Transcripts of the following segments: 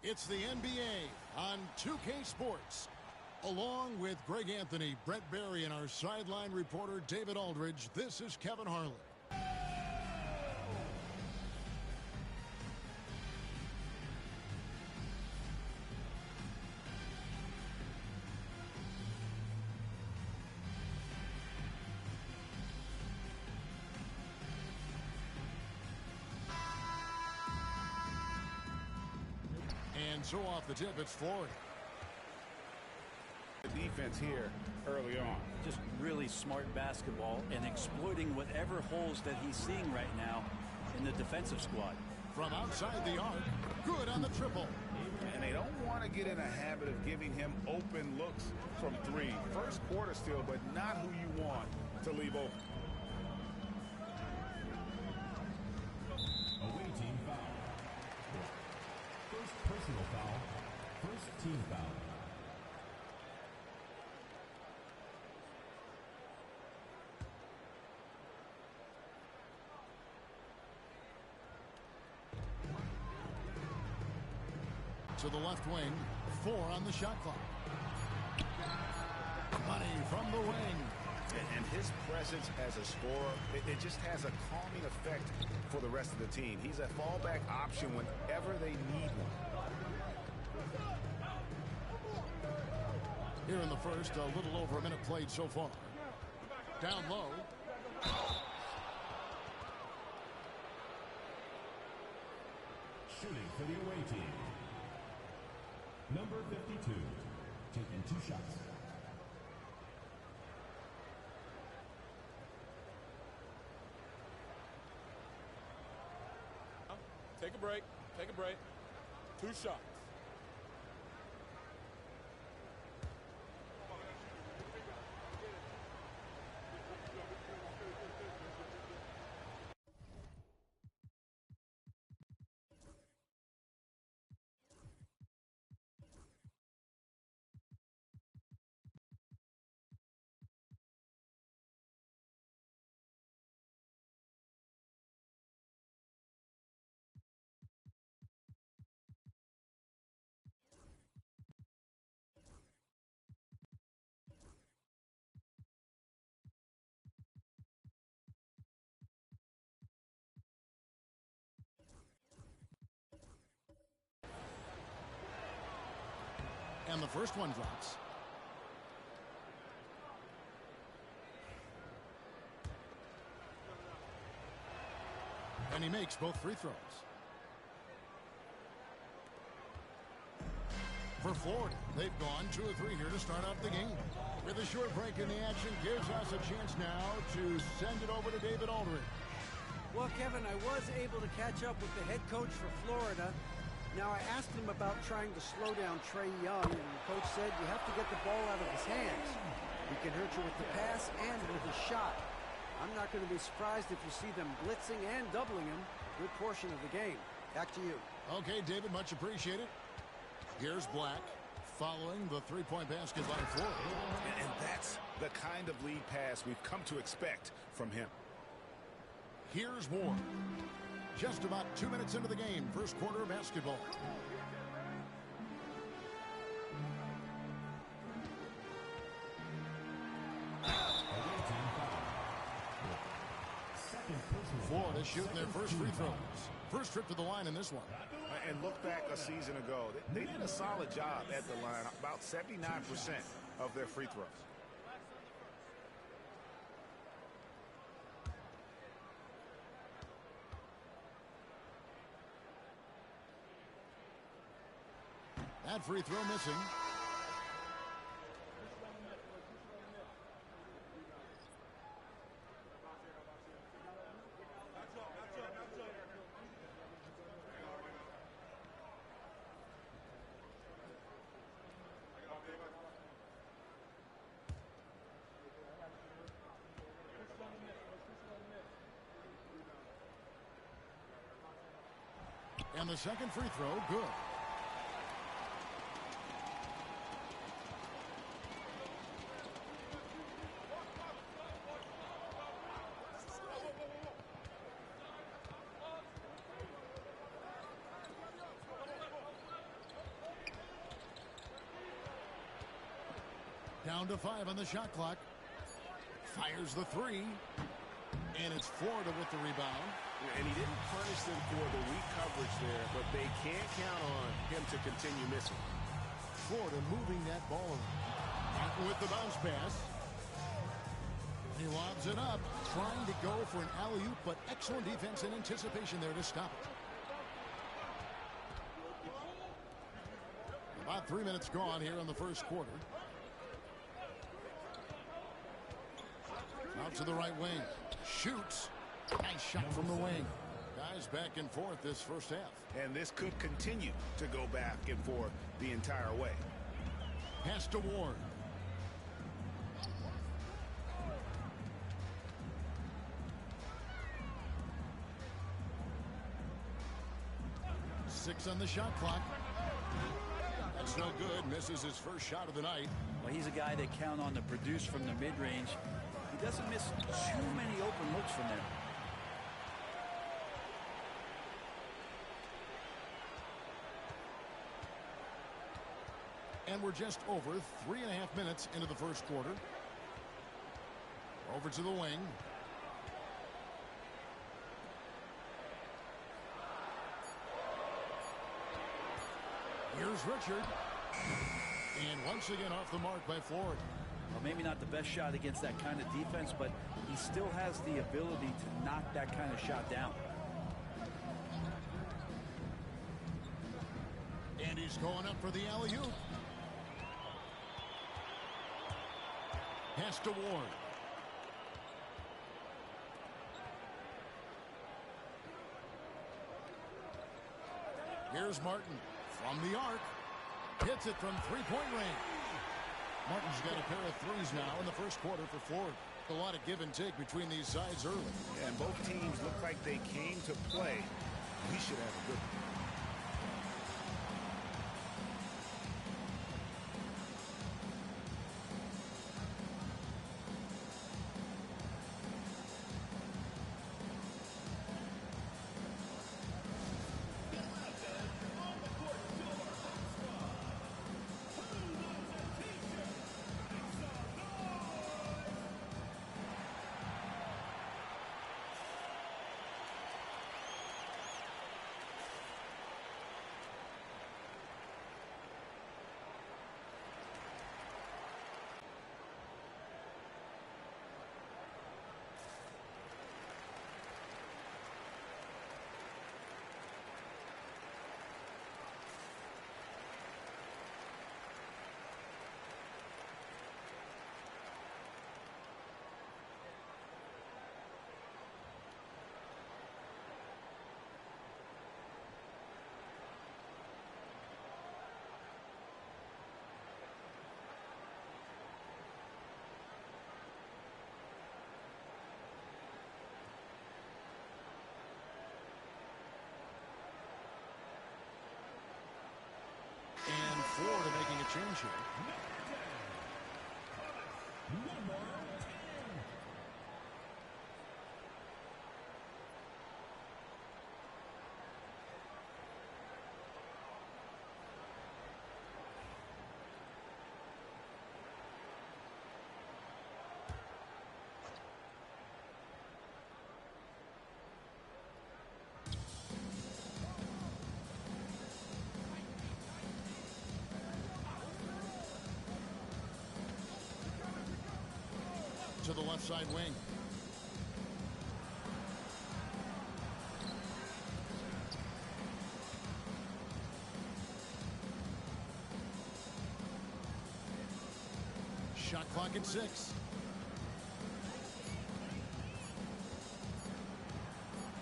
It's the NBA on 2K Sports. Along with Greg Anthony, Brett Barry, and our sideline reporter David Aldridge, this is Kevin Harlan. And so off the tip, it's Florida. The defense here early on. Just really smart basketball and exploiting whatever holes that he's seeing right now in the defensive squad. From outside the arc, good on the triple. And they don't want to get in a habit of giving him open looks from three. First quarter still, but not who you want to leave open. Away team foul. First personal foul. First team foul. To the left wing, 4 on the shot clock. Money from the wing. And his presence as a scorer, it just has a calming effect for the rest of the team. He's a fallback option whenever they need one. Here in the first, a little over a minute played so far. Down low. Shooting for the away team. Number 52, taking 2 shots. Take a break. Take a break. 2 shots. And the first one drops. And he makes both free throws. For Florida, they've gone 2 of 3 here to start off the game. With a short break in the action, gives us a chance now to send it over to David Aldridge. Well, Kevin, I was able to catch up with the head coach for Florida. Now, I asked him about trying to slow down Trae Young, and the coach said you have to get the ball out of his hands. He can hurt you with the pass and with his shot. I'm not going to be surprised if you see them blitzing and doubling him a good portion of the game. Back to you. Okay, David, much appreciated. Here's Black following the three-point basket by Florida. And that's the kind of lead pass we've come to expect from him. Here's Ward. Just about 2 minutes into the game, first quarter of basketball. Florida shooting their first free throws. First trip to the line in this one. And look back a season ago. They did a solid job at the line, about 79% of their free throws. That free throw missing. And the second free throw, good. Down to 5 on the shot clock. Fires the 3. And it's Florida with the rebound. And he didn't punish them for the weak coverage there, but they can't count on him to continue missing. Florida moving that ball around. With the bounce pass. He lobs it up, trying to go for an alley-oop, but excellent defense and anticipation there to stop it. About 3 minutes gone here in the first quarter. Out to the right wing. Shoots. Nice shot from the wing. Guys back and forth this first half. And this could continue to go back and forth the entire way. Pass to Ward. Six on the shot clock. That's no good. Misses his first shot of the night. Well, he's a guy they count on to produce from the mid-range. He doesn't miss too many open looks from there. And we're just over 3.5 minutes into the first quarter. Over to the wing. Here's Richard. And once again off the mark by Florida. Well, maybe not the best shot against that kind of defense, but he still has the ability to knock that kind of shot down. And he's going up for the alley-oop. Pass to Ward. Here's Martin from the arc. Hits it from three-point range. Martin's got a pair of threes now in the first quarter for Florida. A lot of give and take between these sides early. Yeah, and both teams look like they came to play. We should have a good one. And Florida making a change here. To the left side wing. Shot clock at 6.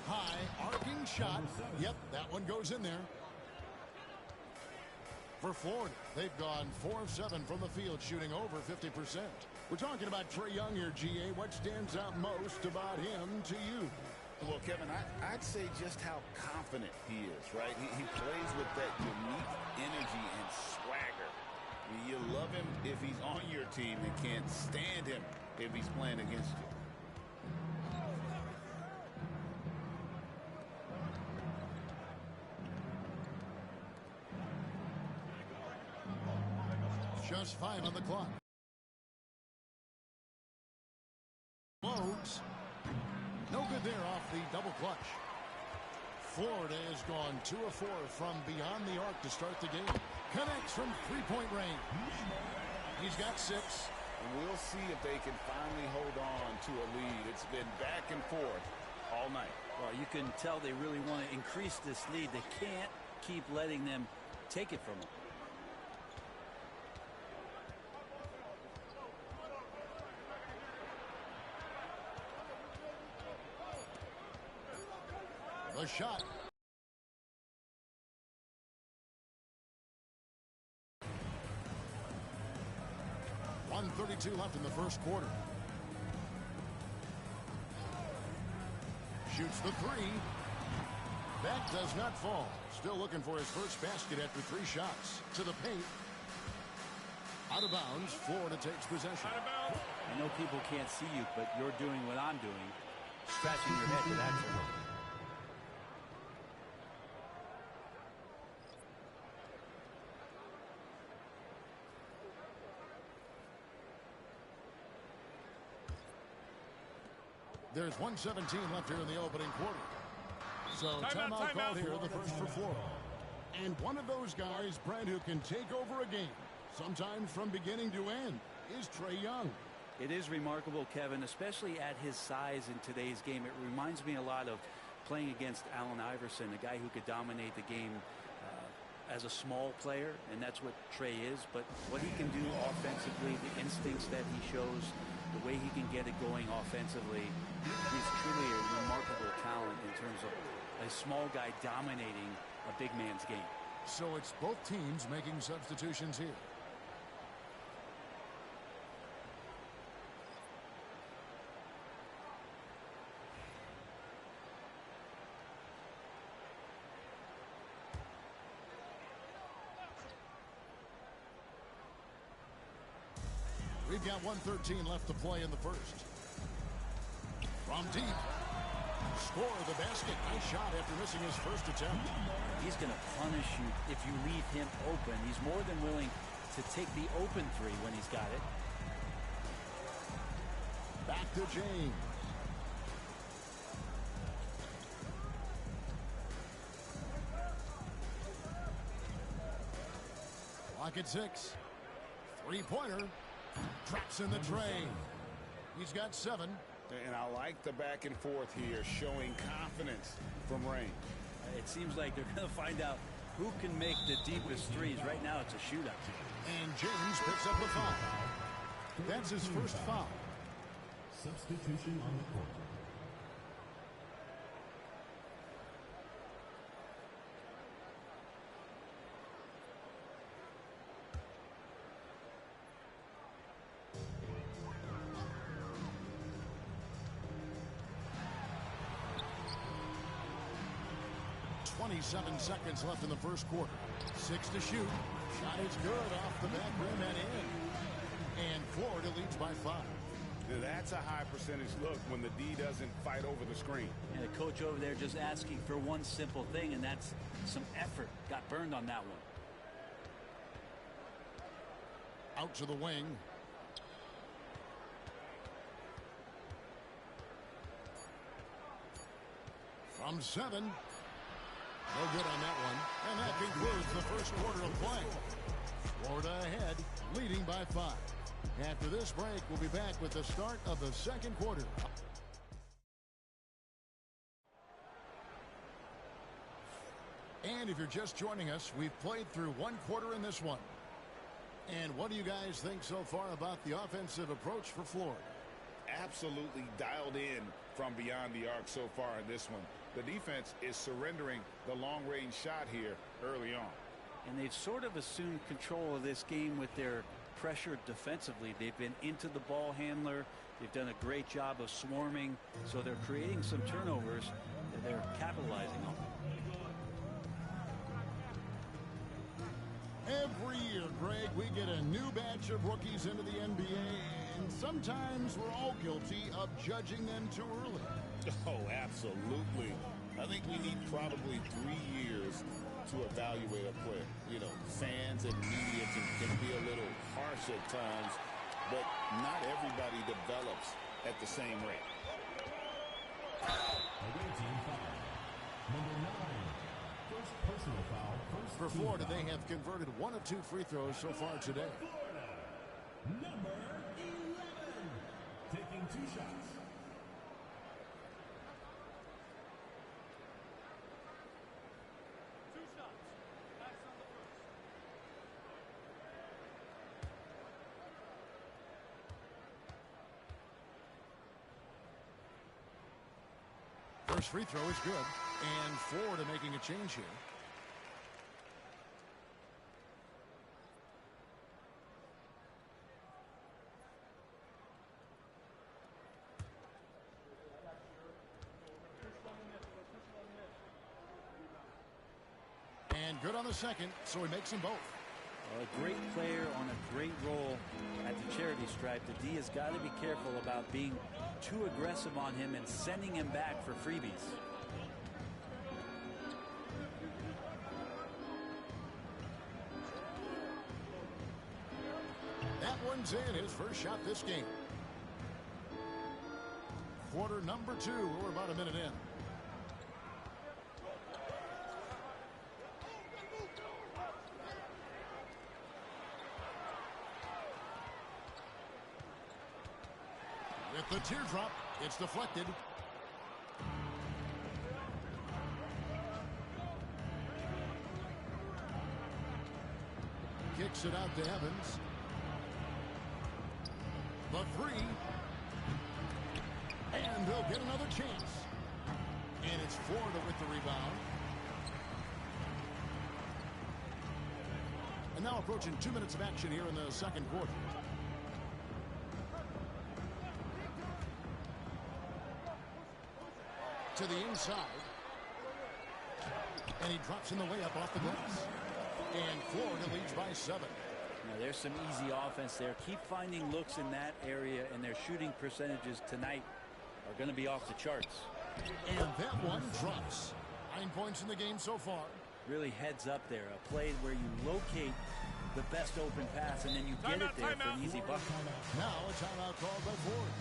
High arcing shot. Yep, that one goes in there. For Florida, they've gone 4 of 7 from the field, shooting over 50%. We're talking about Trae Young here, GA. What stands out most about him to you? Well, Kevin, I'd say just how confident he is, right? He plays with that unique energy and swagger. You love him if he's on your team and can't stand him if he's playing against you. Just 5 on the clock. clutch. Florida has gone 2 of 4 from beyond the arc to start the game. Connects from three-point range. He's got 6. We'll see if they can finally hold on to a lead. It's been back and forth all night. Well, you can tell they really want to increase this lead. They can't keep letting them take it from them. The shot. .132 left in the first quarter. Shoots the 3. That does not fall. Still looking for his first basket after 3 shots. To the paint. Out of bounds. Florida takes possession. Out of bounds. I know people can't see you, but you're doing what I'm doing. Scratching your head to that term. There's 1:17 left here in the opening quarter. So timeout called here, the first for Florida. And one of those guys, Brent, who can take over a game, sometimes from beginning to end, is Trae Young. It is remarkable, Kevin, especially at his size in today's game. It reminds me a lot of playing against Allen Iverson, a guy who could dominate the game as a small player, and that's what Trae is. But what he can do offensively, the instincts that he shows, the way he can get it going offensively, he's truly a remarkable talent in terms of a small guy dominating a big man's game. So it's both teams making substitutions here. We've got 1:13 left to play in the first. From deep. Score the basket. Nice shot after missing his first attempt. He's going to punish you if you leave him open. He's more than willing to take the open 3 when he's got it. Back to James. Clock at 6. Three-pointer. Traps in the tray. He's got 7. And I like the back and forth here, showing confidence from Rain. It seems like they're going to find out who can make the deepest threes. Right now it's a shootout. And James picks up a foul. That's his first foul. Substitution on the court. .27 seconds left in the first quarter. 6 to shoot. Shot is good off the back rim and in. And Florida leads by 5. That's a high percentage look when the D doesn't fight over the screen. And the coach over there just asking for one simple thing, and that's some effort. Got burned on that one. Out to the wing. From 7. No good on that one. And that concludes the first quarter of play. Florida ahead, leading by 5. After this break, we'll be back with the start of the second quarter. And if you're just joining us, we've played through one quarter in this one. And what do you guys think so far about the offensive approach for Florida? Absolutely dialed in from beyond the arc so far in this one. The defense is surrendering the long-range shot here early on. And they've sort of assumed control of this game with their pressure defensively. They've been into the ball handler. They've done a great job of swarming. So they're creating some turnovers that they're capitalizing on. Every year, Greg, we get a new batch of rookies into the NBA, and sometimes we're all guilty of judging them too early. Oh, absolutely. I think we need probably 3 years to evaluate a player. You know, fans and media can be a little harsh at times, but not everybody develops at the same rate. Away team foul. For Florida, they have converted 1 of 2 free throws so far today. Number 11, taking 2 shots. First free throw is good, and Florida making a change here. And good on the second, so he makes them both. A great player on a great role at the charity stripe. The D has got to be careful about being too aggressive on him and sending him back for freebies. That one's in, his first shot this game. Quarter number 2, we're about a minute in. With the teardrop, it's deflected. Kicks it out to Evans. The 3. And they'll get another chance. And it's Florida with the rebound. And now approaching 2 minutes of action here in the second quarter. To the inside. And he drops in the layup off the glass. And Florida leads by 7. Now there's some easy offense there. Keep finding looks in that area, and their shooting percentages tonight are going to be off the charts. And that one drops. 9 points in the game so far. Really heads up there. A play where you locate the best open pass, and then you get it there for an easy bucket. Now a timeout called by Ford.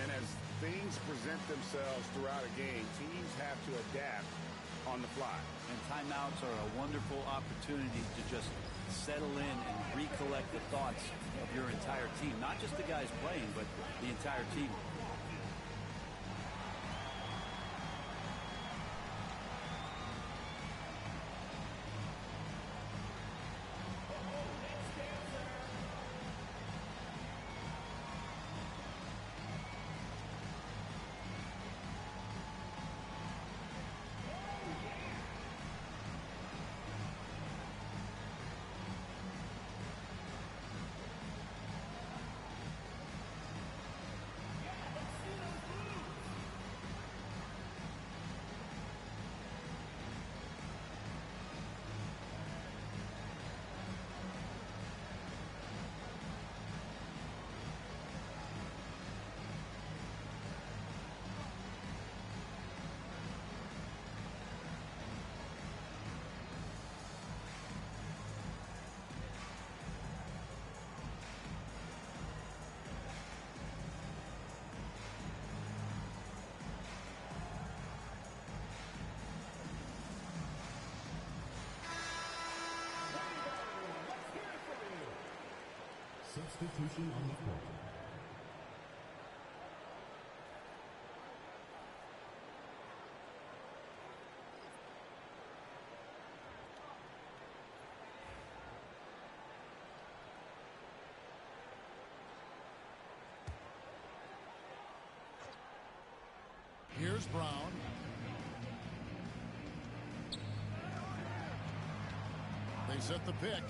And as things present themselves throughout a game, teams have to adapt on the fly. And timeouts are a wonderful opportunity to just settle in and recollect the thoughts of your entire team. Not just the guys playing, but the entire team. Substitution on the court. Here's Brown. They set the pick.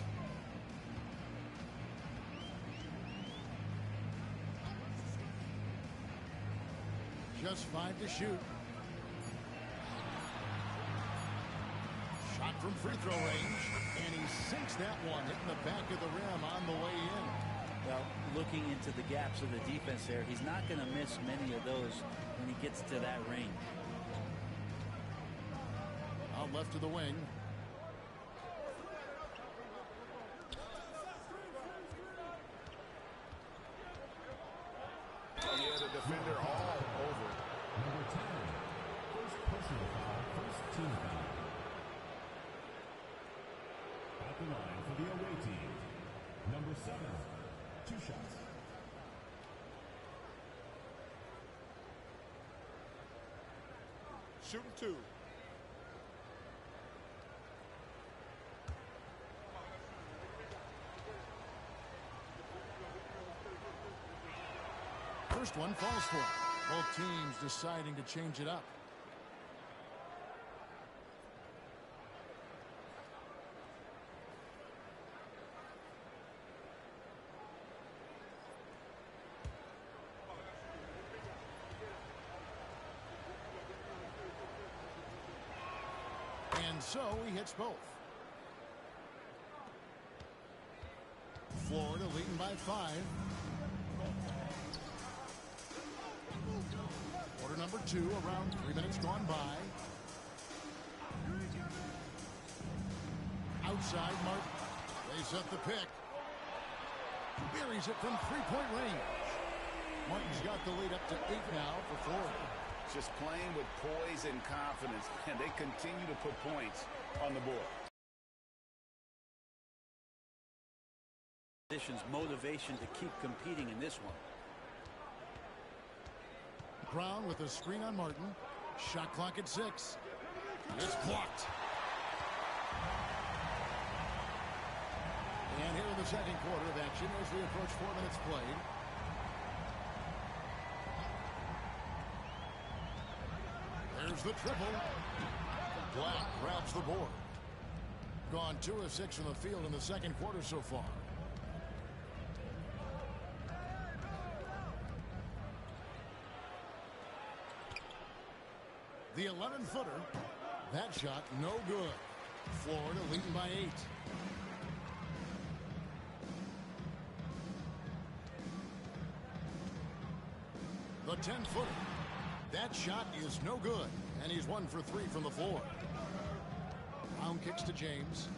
Just 5 to shoot. Shot from free throw range, and he sinks that one, hitting the back of the rim on the way in. Well, looking into the gaps of the defense there, he's not going to miss many of those when he gets to that range. Out left to the wing. Yeah, the defender all over. Number 10, first personal foul, first team foul. Number 7, 2 shots. Shooting 2. First one falls for it. Both teams deciding to change it up. And so he hits both. Florida leading by 5. Quarter number 2, around 3 minutes gone by. Outside, Martin. They set the pick. Buries it from three-point range. Martin's got the lead up to 8 now for Florida. Just playing with poise and confidence, and they continue to put points on the board. Motivation to keep competing in this one. Brown with a screen on Martin. Shot clock at 6. It's blocked. And here in the second quarter of action as we approach 4 minutes played. There's the triple. Black grabs the board. Gone 2 of 6 from the field in the second quarter so far. The 11-footer. That shot no good. Florida leading by 8. The 10-footer. That shot is no good. And he's 1 for 3 from the floor. Brown kicks to James.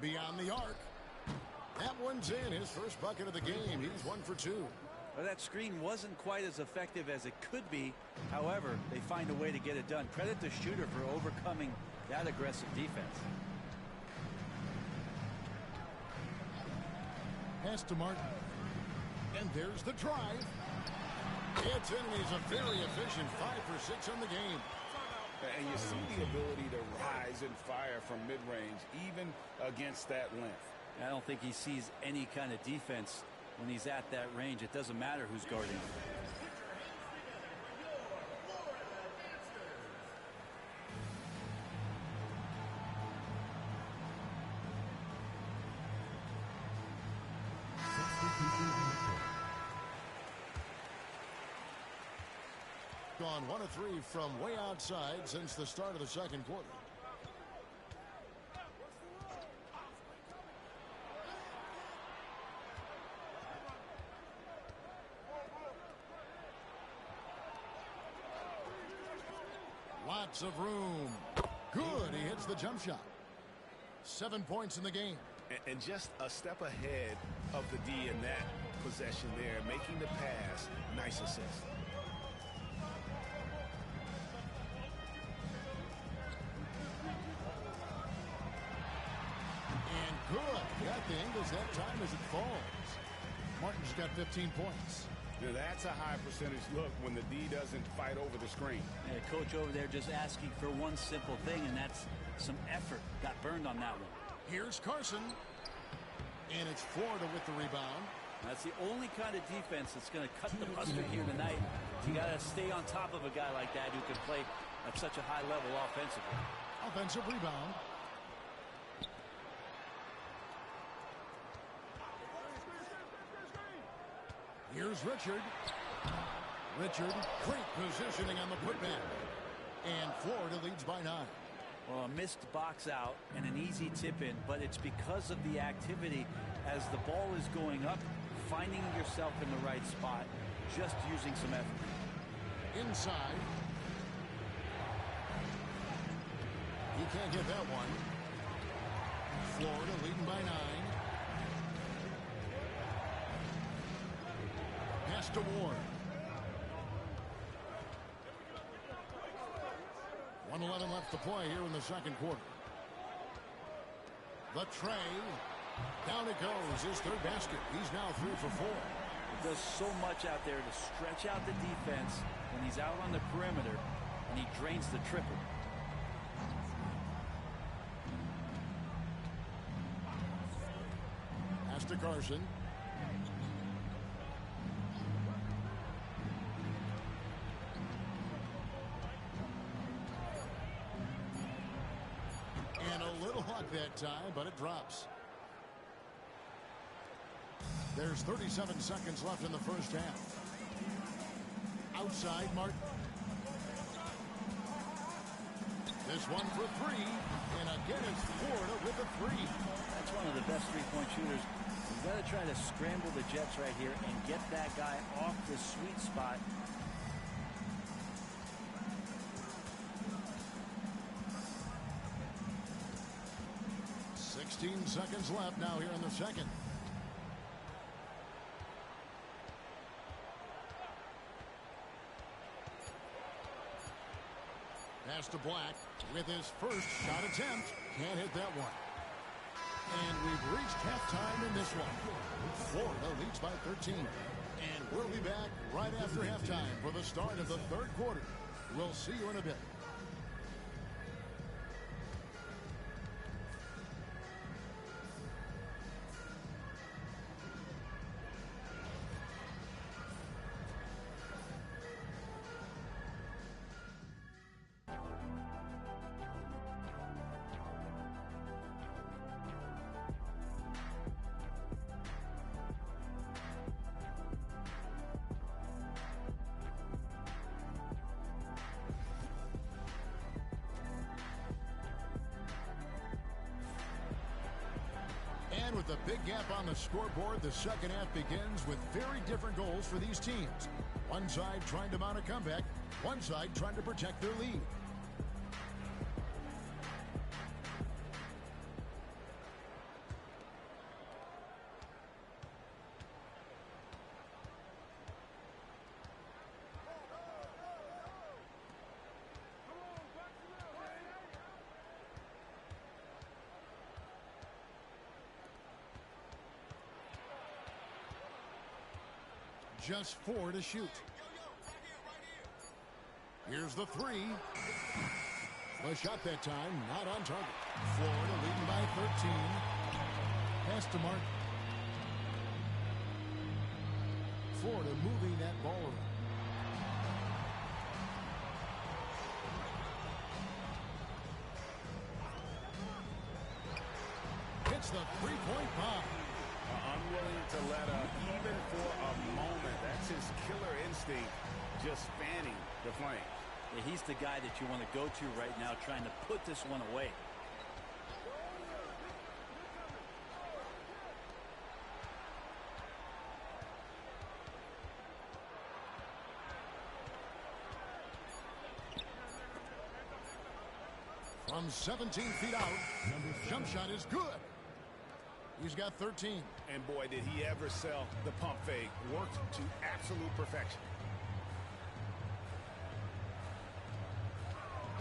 Beyond the arc. That one's in. His first bucket of the game. He's 1 for 2. Well, that screen wasn't quite as effective as it could be. However, they find a way to get it done. Credit the shooter for overcoming that aggressive defense. Pass to Martin. And there's the drive. It's in, and he's a very efficient 5 for 6 on the game. And you see the ability to rise and fire from mid-range, even against that length. I don't think he sees any kind of defense when he's at that range. It doesn't matter who's guarding him. Gone 1 of 3 from way outside since the start of the second quarter. Lots of room. Good. He hits the jump shot. 7 points in the game. And just a step ahead of the D in that possession there, making the pass. Nice assist. And good. Got the angles that time as it falls. Martin's got 15 points. Now that's a high percentage look when the D doesn't fight over the screen. And the coach over there just asking for one simple thing, and that's some effort. Got burned on that one. Here's Carson. And it's Florida with the rebound. That's the only kind of defense that's going to cut the mustard here tonight. You got to stay on top of a guy like that who can play at such a high level offensively. Offensive rebound. Here's Richard. Richard, great positioning on the putback. And Florida leads by 9. Well, a missed box out and an easy tip in, but it's because of the activity as the ball is going up, finding yourself in the right spot, just using some effort. Inside. He can't get that one. Florida leading by 9. Pass to Ward. 1:11 left to play here in the second quarter. The tray. Down it goes. His third basket. He's now 3 for 4. He does so much out there to stretch out the defense when he's out on the perimeter, and he drains the triple. Pass to Carson. And a little luck that time, but it drops. There's 37 seconds left in the first half. Outside, Martin. This one for 3. And again, it's Florida with a 3. That's one of the best three-point shooters. You've got to try to scramble the Jets right here and get that guy off the sweet spot. Seconds left now here in the second. Pass to Black with his first shot attempt. Can't hit that one. And we've reached halftime in this one. Florida leads by 13. And we'll be back right after halftime for the start of the third quarter. We'll see you in a bit. And with a big gap on the scoreboard, the second half begins with very different goals for these teams. One side trying to mount a comeback, one side trying to protect their lead. Just 4 to shoot. Here's the 3. The shot that time, not on target. Florida leading by 13. Pass to Martin. Florida moving that ball around. Hits the three-point bomb. Unwilling to let up even for a moment. That's his killer instinct, just fanning the flames. Yeah, he's the guy that you want to go to right now, trying to put this one away. From 17 feet out, jump shot is good. He's got 13. And boy, did he ever sell the pump fake. Worked to absolute perfection.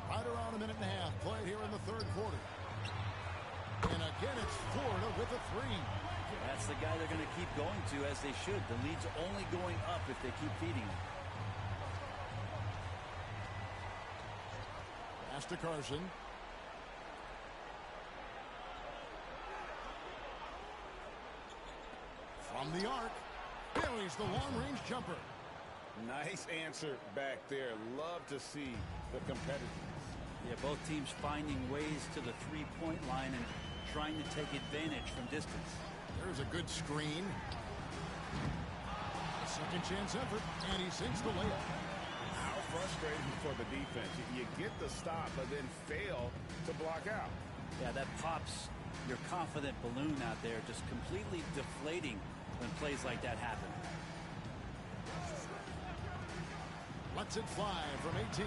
Right around a minute and a half played here in the third quarter. And again, it's Florida with a 3. That's the guy they're going to keep going to, as they should. The lead's only going up if they keep feeding him. Pass to Carson. From the arc, buries the long-range jumper. Nice answer back there. Love to see the competitiveness. Yeah, both teams finding ways to the three-point line and trying to take advantage from distance. There's a good screen. A second chance effort, and he sinks the layup. How frustrating for the defense. You get the stop, but then fail to block out. Yeah, that pops your confident balloon out there, just completely deflating when plays like that happen. Lets it fly from 18.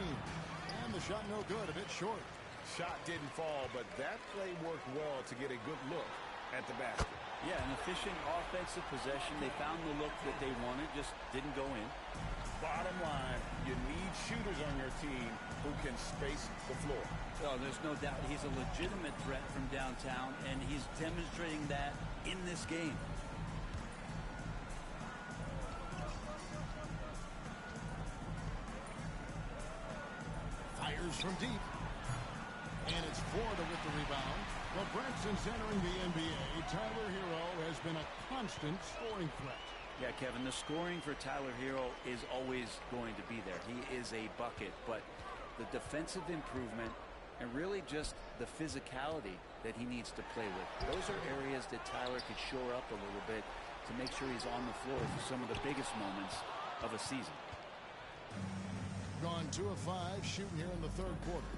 And the shot no good, a bit short. Shot didn't fall, but that play worked well to get a good look at the basket. Yeah, an efficient offensive possession. They found the look that they wanted, just didn't go in. Bottom line, you need shooters on your team who can space the floor. Oh, there's no doubt he's a legitimate threat from downtown, and he's demonstrating that in this game. Fires from deep. And it's Florida with the rebound. Well, Brent, since entering the NBA, Tyler Hero has been a constant scoring threat. Yeah, Kevin, the scoring for Tyler Hero is always going to be there. He is a bucket, but the defensive improvement and really just the physicality that he needs to play with. Those are areas that Tyler could shore up a little bit to make sure he's on the floor for some of the biggest moments of a season. Gone 2 of 5 shooting here in the third quarter.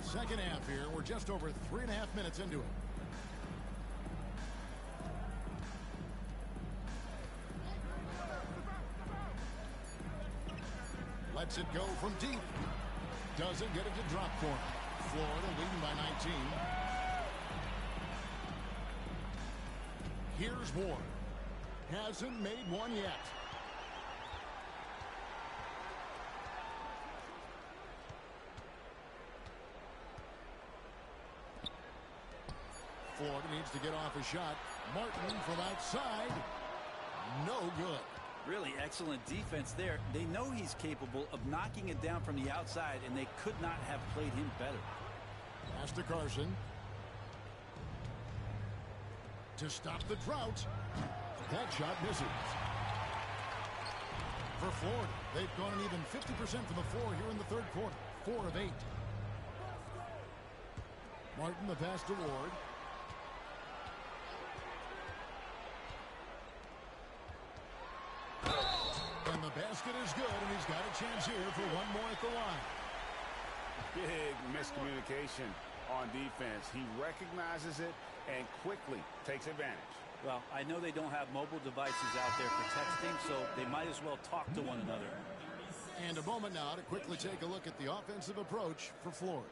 Second half here. We're just over 3.5 minutes into it. Lets it go from deep. Doesn't get it to drop for him. Florida leading by 19. Here's Ward. Hasn't made one yet. Florida needs to get off a shot. Martin from outside. No good. Really excellent defense there. They know he's capable of knocking it down from the outside, and they could not have played him better. Pass to Carson. To stop the drought. That shot misses. For Florida, they've gone an even 50% from the floor here in the third quarter. 4 of 8. Martin, the pass to Ward. And the basket is good, and he's got a chance here for one more at the line. Big miscommunication on defense. He recognizes it and quickly takes advantage. Well, I know they don't have mobile devices out there for texting, so they might as well talk to one another. And a moment now to quickly take a look at the offensive approach for Florida.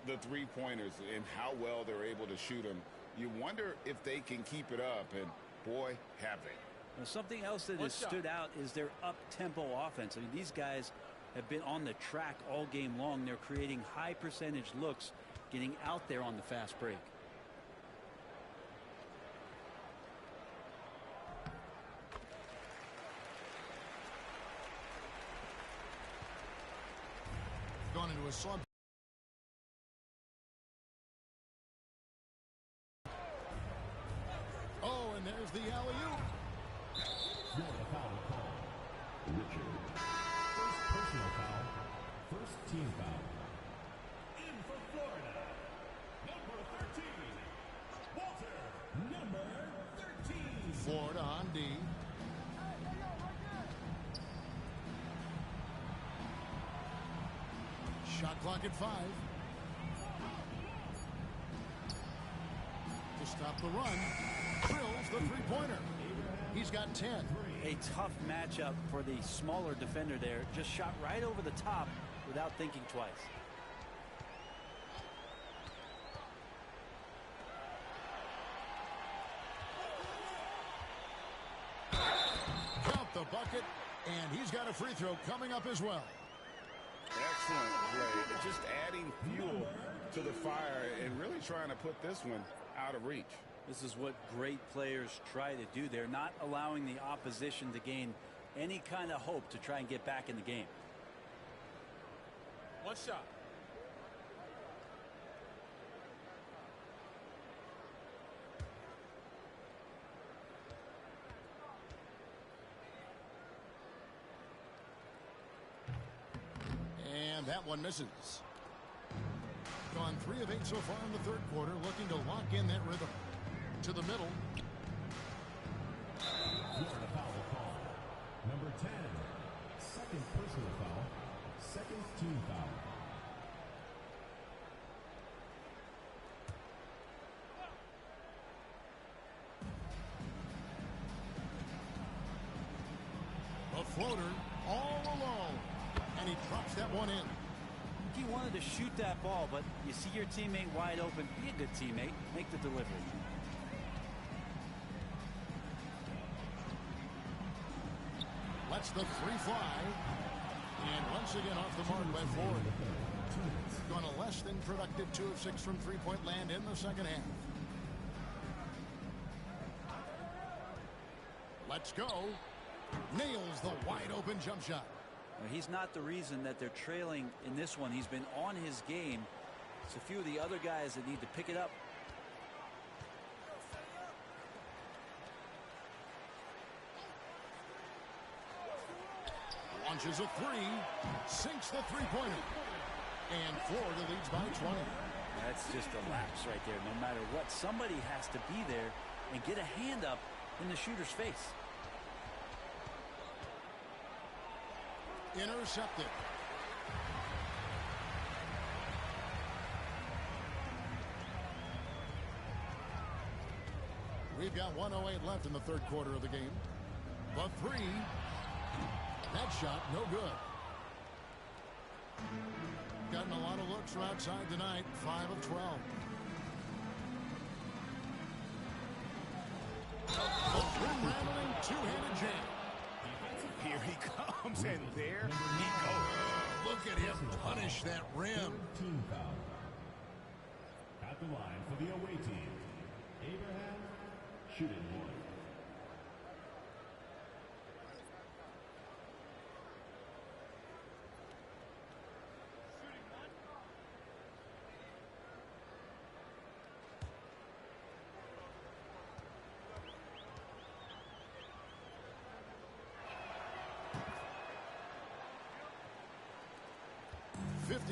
The three-pointers and how well they're able to shoot them. You wonder if they can keep it up, and boy, have they. Now, something else that has stood out is their up-tempo offense. I mean, these guys have been on the track all game long. They're creating high-percentage looks, getting out there on the fast break. Gone into a slump. Oh, and there's the alley-oop. Florida foul call. Richard. First personal foul. First team foul. In for Florida. Number 13. Walter. Number 13. Florida on D. Shot clock at 5. To stop the run. Drills the three-pointer. He's got 10. A tough matchup for the smaller defender there. Just shot right over the top without thinking twice. Count the bucket, and he's got a free throw coming up as well. Excellent play. Just adding fuel to the fire and really trying to put this one out of reach. This is what great players try to do. They're not allowing the opposition to gain any kind of hope to try and get back in the game. One shot. And that one misses. Gone 3 of 8 so far in the third quarter, looking to lock in that rhythm. To the middle. Florida foul call. Number 10. Second personal foul. Second team foul. A floater all alone. And he drops that one in. He wanted wanted to shoot that ball, but you see your teammate wide open. Be a good teammate. Make the delivery. Lets the three fly. And once again off the mark by Ford. Going a less than productive 2 of 6 from three-point land in the second half. Let's go. Nails the wide open jump shot. Well, he's not the reason that they're trailing in this one. He's been on his game. It's a few of the other guys that need to pick it up. Launches a three. Sinks the three-pointer. And Florida leads by 20. That's just a lapse right there. No matter what, somebody has to be there and get a hand up in the shooter's face. Intercepted. We've got 1:08 left in the third quarter of the game. The three. That shot, no good. Gotten a lot of looks from outside tonight. 5 of 12. The rim-rattling two-handed jam. Here he comes, and there he goes. Look at him punish that rim. Team foul. At the line for the away team, Abraham, shooting one.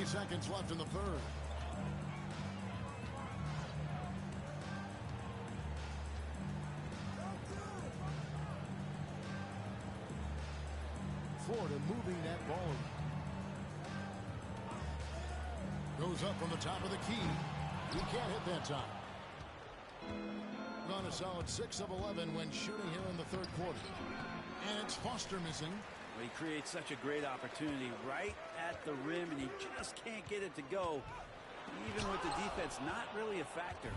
Seconds left in the third. Florida moving that ball. Goes up from the top of the key. He can't hit that time. Gone a solid 6 of 11 when shooting here in the third quarter. And it's Foster missing. Well, he creates such a great opportunity right at the rim, and he just can't get it to go. Even with the defense not really a factor.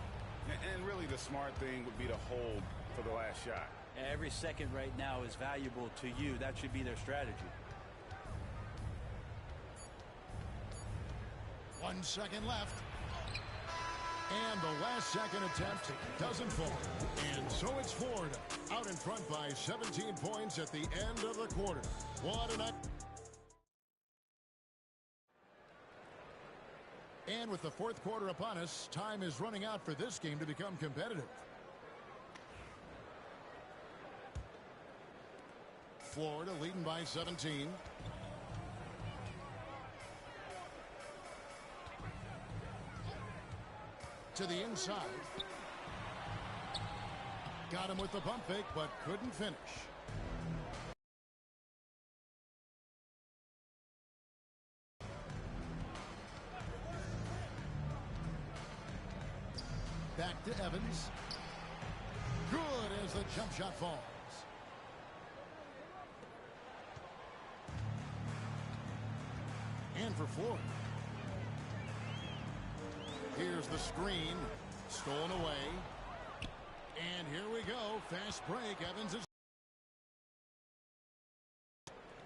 And really the smart thing would be to hold for the last shot. Every second right now is valuable to you. That should be their strategy. 1 second left. And the last second attempt doesn't fall. And so it's Florida out in front by 17 points at the end of the quarter. What a night. And with the fourth quarter upon us, time is running out for this game to become competitive. Florida leading by 17. To the inside. Got him with the pump fake, but couldn't finish. Back to Evans. Good as the jump shot falls. And for Florida. Here's the screen. Stolen away. And here we go. Fast break. Evans is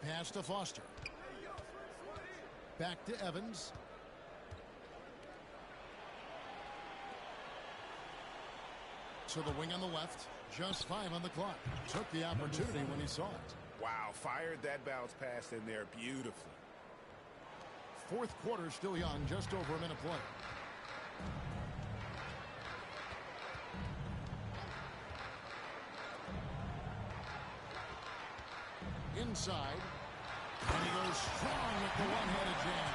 pass to Foster. Back to Evans. To the wing on the left. Just 5 on the clock. Took the opportunity when he saw it. Wow, fired that bounce pass in there beautifully. Fourth quarter still young. Just over a minute play. Inside. And he goes strong with the one-handed jam.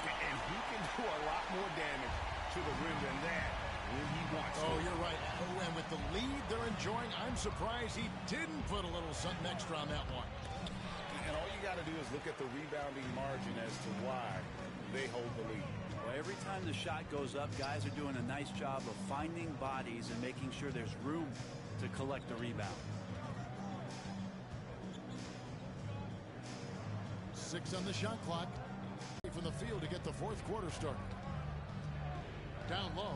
And he can do a lot more damage to the rim than that when he wants to. Oh, you're right. Oh, and with the lead they're enjoying, I'm surprised he didn't put a little something extra on that one. And all you got to do is look at the rebounding margin as to why they hold the lead. Well, every time the shot goes up, guys are doing a nice job of finding bodies and making sure there's room to collect the rebound. 6 on the shot clock. From the field to get the fourth quarter started. Down low.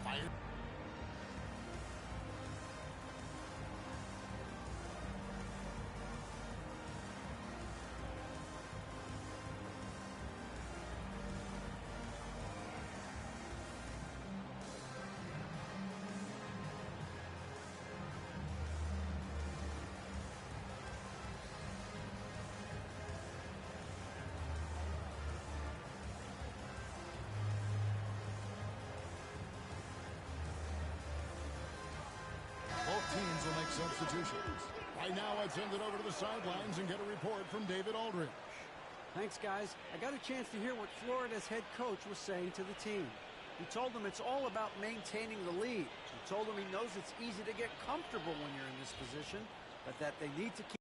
Fired. Both teams will make substitutions. Right now, I'd send it over to the sidelines and get a report from David Aldridge. Thanks, guys. I got a chance to hear what Florida's head coach was saying to the team. He told them it's all about maintaining the lead. He told them he knows it's easy to get comfortable when you're in this position, but that they need to keep